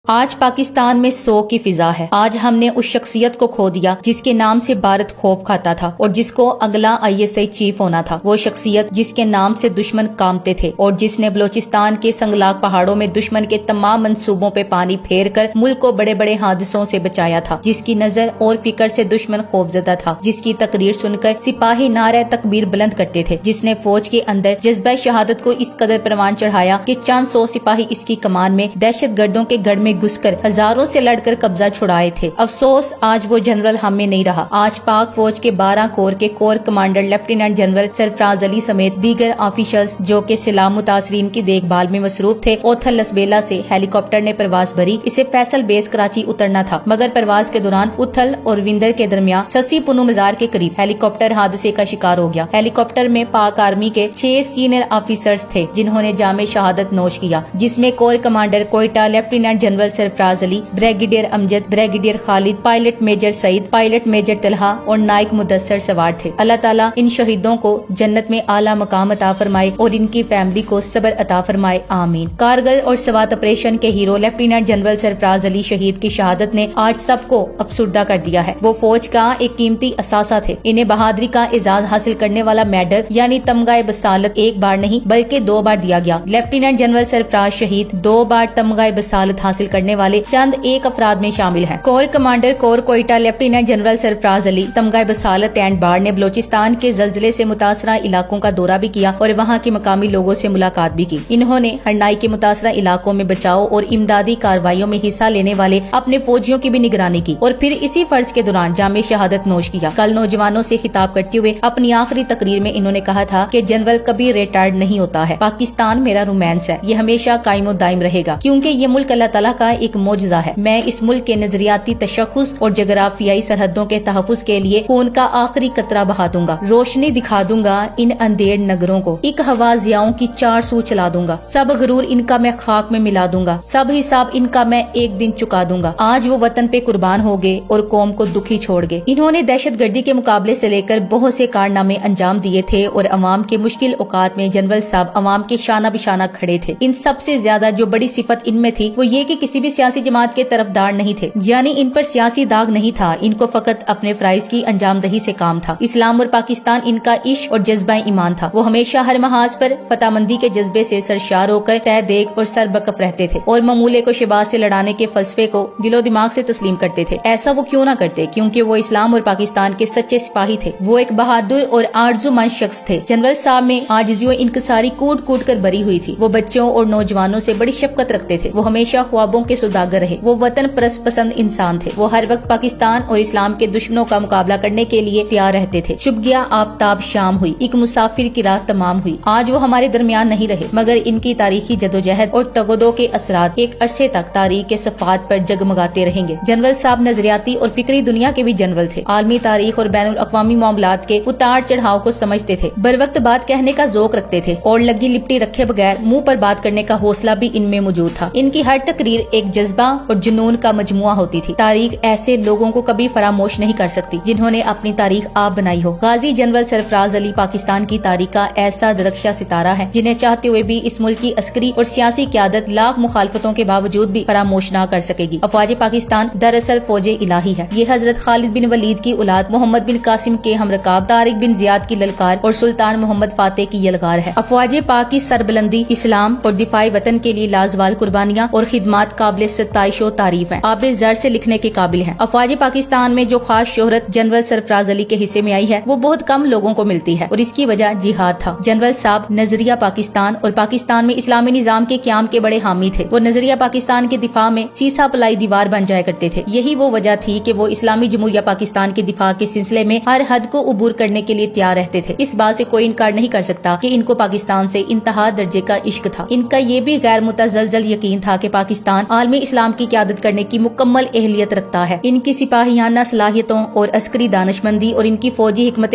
آج پاکستان میں 100 کی فضا ہے۔ آج ہم نے اس شخصیت کو کھو دیا جس کے نام سے بھارت خوف کھاتا تھا اور جس کو اگلا ISI چیف ہونا تھا۔ وہ شخصیت جس کے نام سے دشمن کانپتے تھے اور جس نے بلوچستان کے سنگلاگ پہاڑوں میں دشمن کے تمام منصوبوں پہ پانی پھیر کر ملک کو بڑے بڑے حادثوں سے بچایا تھا، جس کی نظر اور فکر سے دشمن خوفزدہ تھا، جس کی تقریر سن کر سپاہی نعرہ تکبیر بلند کرتے تھے، جس نے فوج کے اندر جذبہ شہادت کو اس قدر پروان چڑھایا کہ چند 100 سپاہی اس کی کمان میں دہشت گردوں کے گڑھ میں گھس کر ہزاروں سے لڑ کر قبضہ چھڑائے تھے۔ افسوس آج وہ جنرل ہم میں نہیں رہا۔ آج پاک فوج کے 12 کور کے corps commander lieutenant general Sarfraz علی سمیت دیگر آفیشرز جو کہ سیلاب متاثرین کی دیکھ بھال میں مصروف تھے، اوتھل لسبیلا سے ہیلی کاپٹر نے پرواز بھری۔ اسے فیصل بیس کراچی اترنا تھا، مگر پرواز کے دوران اتھل اور وندر کے درمیان سسی پنو مزار کے قریب ہیلی کاپٹر حادثے کا شکار ہو گیا۔ ہیلی کاپٹر میں پاک آرمی کے 6 سینئر آفیسرز تھے جنہوں نے جام شہادت نوش کیا، جس میں corps commander Quetta lieutenant general Sarfraz Ali, brigadier Amjad, brigadier Khalid, pilot major Saeed, pilot major Talha اور نائک مدثر سوار تھے۔ اللہ تعالیٰ ان شہیدوں کو جنت میں اعلیٰ مقام عطا فرمائے اور ان کی فیملی کو صبر عطا فرمائے، آمین۔ کارگل اور سوات آپریشن کے ہیرو لیفٹیننٹ جنرل سرفراز علی شہید کی شہادت نے آج سب کو افسردہ کر دیا ہے۔ وہ فوج کا ایک قیمتی اثاثہ تھے۔ انہیں بہادری کا اعزاز حاصل کرنے والا میڈل یعنی تمغہ بسالت ایک بار نہیں بلکہ 2 بار دیا گیا۔ لیفٹیننٹ جنرل سرفراز شہید 2 بار تمغہ بسالت حاصل کرنے والے چند ایک افراد میں شامل ہیں۔ کور کمانڈر کور کوئٹہ لیفٹیننٹ جنرل سرفراز علی تمغہ بسالت اینڈ بار نے بلوچستان کے زلزلے سے متاثرہ علاقوں کا دورہ بھی کیا اور وہاں کے مقامی لوگوں سے ملاقات بھی کی۔ انہوں نے ہرنائی کے متاثرہ علاقوں میں بچاؤ اور امدادی کارروائیوں میں حصہ لینے والے اپنے فوجیوں کی بھی نگرانی کی اور پھر اسی فرض کے دوران جام شہادت نوش کیا۔ کل نوجوانوں سے خطاب کرتے ہوئے اپنی آخری تقریر میں انہوں نے کہا تھا کہ جنرل کبھی ریٹائرڈ نہیں ہوتا ہے، پاکستان میرا رومانس ہے، یہ ہمیشہ قائم و دائم رہے گا کیونکہ یہ ملک اللہ تعالیٰ کا ایک معجزہ ہے۔ میں اس ملک کے نظریاتی تشخص اور جغرافیائی سرحدوں کے تحفظ کے لیے خون کا آخری قطرہ بہا دوں گا، روشنی دکھا دوں گا ان اندھیر نگروں کو، ایک ہوا ضیاؤں کی 4 سو چلا دوں گا، سب غرور ان کا میں خاک میں ملا دوں گا، سب حساب ان کا میں ایک دن چکا دوں گا۔ آج وہ وطن پہ قربان ہو گئے اور قوم کو دکھی چھوڑ گئے۔ انہوں نے دہشت گردی کے مقابلے سے لے کر بہت سے کارنامے انجام دیے تھے اور عوام کے مشکل اوقات میں جنرل صاحب عوام کے شانہ بشانہ کھڑے تھے۔ ان سب سے زیادہ جو بڑی صفت ان میں تھی وہ یہ کہ کسی بھی سیاسی جماعت کے طرفدار نہیں تھے، یعنی ان پر سیاسی داغ نہیں تھا، ان کو فقط اپنے فرائض کی انجام دہی سے کام تھا۔ اسلام اور پاکستان ان کا عشق اور جذبہ ایمان تھا۔ وہ ہمیشہ ہر محاذ پر فتح مندی کے جذبے سے سرشار ہو کر تہ دیگ اور سر بکف رہتے تھے اور معمولے کو شباز سے لڑانے کے فلسفے کو دل و دماغ سے تسلیم کرتے تھے۔ ایسا وہ کیوں نہ کرتے؟ کیونکہ وہ اسلام اور پاکستان کے سچے سپاہی تھے۔ وہ ایک بہادر اور آرزومند شخص تھے۔ جنرل صاحب میں عاجزی و انکساری کوٹ کوٹ کر بری ہوئی تھی۔ وہ بچوں اور نوجوانوں سے بڑی شفقت رکھتے تھے۔ وہ ہمیشہ خوابوں کے سوداگر رہے۔ وہ وطن پرست پسند انسان تھے۔ وہ ہر وقت پاکستان اور اسلام کے دشمنوں کا مقابلہ کرنے کے لیے تیار رہتے تھے۔ چھپ گیا آفتاب شام ہوئی، ایک مسافر کی راہ تمام ہوئی۔ آج وہ ہمارے درمیان نہیں رہے، مگر ان کی تاریخی جدوجہد اور تگودو کے اثرات ایک عرصے تک تاریخ کے صفحات پر جگمگاتے رہیں گے۔ جنرل صاحب نظریاتی اور فکری دنیا کے بھی جنرل تھے۔ عالمی تاریخ اور بین الاقوامی معاملات کے اتار چڑھاؤ کو سمجھتے تھے، بر وقت بات کہنے کا ذوق رکھتے تھے اور لگی لپٹی رکھے بغیر منہ پر بات کرنے کا حوصلہ بھی ان میں موجود تھا۔ ان کی ہر تقریر ایک جذبہ اور جنون کا مجموعہ ہوتی تھی۔ تاریخ ایسے لوگوں کو کبھی فراموش نہیں کر سکتی جنہوں نے اپنی تاریخ آپ بنائی ہو۔ غازی جنرل سرفراز علی پاکستان کی تاریخ کا ایسا درخشاں ستارہ ہے جنہیں چاہتے ہوئے بھی اس ملک کی عسکری اور سیاسی قیادت لاکھ مخالفتوں کے باوجود بھی فراموش نہ کر سکے گی۔ افواج پاکستان دراصل فوج الہی ہے۔ یہ حضرت خالد بن ولید کی اولاد محمد بن قاسم کے ہمرکاب، طارق بن زیاد کی للکار اور سلطان محمد فاتح کی یلغار ہے۔ افواج پاک کی سربلندی، اسلام اور دفاع وطن کے لیے لازوال قربانیاں اور خدمات قابل ستائش و تعریف ہیں، آب زر سے لکھنے کے قابل ہیں۔ افواج پاکستان میں جو خاص شہرت جنرل سرفراز علی کے حصے میں آئی ہے وہ بہت کم لوگوں کو ملتی ہے اور اس کی وجہ جہاد تھا۔ جنرل صاحب نظریہ پاکستان اور پاکستان میں اسلامی نظام کے قیام کے بڑے حامی تھے۔ وہ نظریہ پاکستان کے دفاع میں سیسا پلائی دیوار بن جایا کرتے تھے۔ یہی وہ وجہ تھی کہ وہ اسلامی جمہوریہ پاکستان کے دفاع کے سلسلے میں ہر حد کو عبور کرنے کے لیے تیار رہتے تھے۔ اس بات سے کوئی انکار نہیں کر سکتا کہ ان کو پاکستان سے انتہا درجے کا عشق تھا۔ ان کا یہ بھی غیر متزلزل یقین تھا کہ پاکستان عالمی اسلام کی قیادت کرنے کی مکمل اہلیت رکھتا ہے۔ ان کی سپاہیانہ صلاحیتوں اور عسکری دانشمندی اور ان کی فوجی حکمت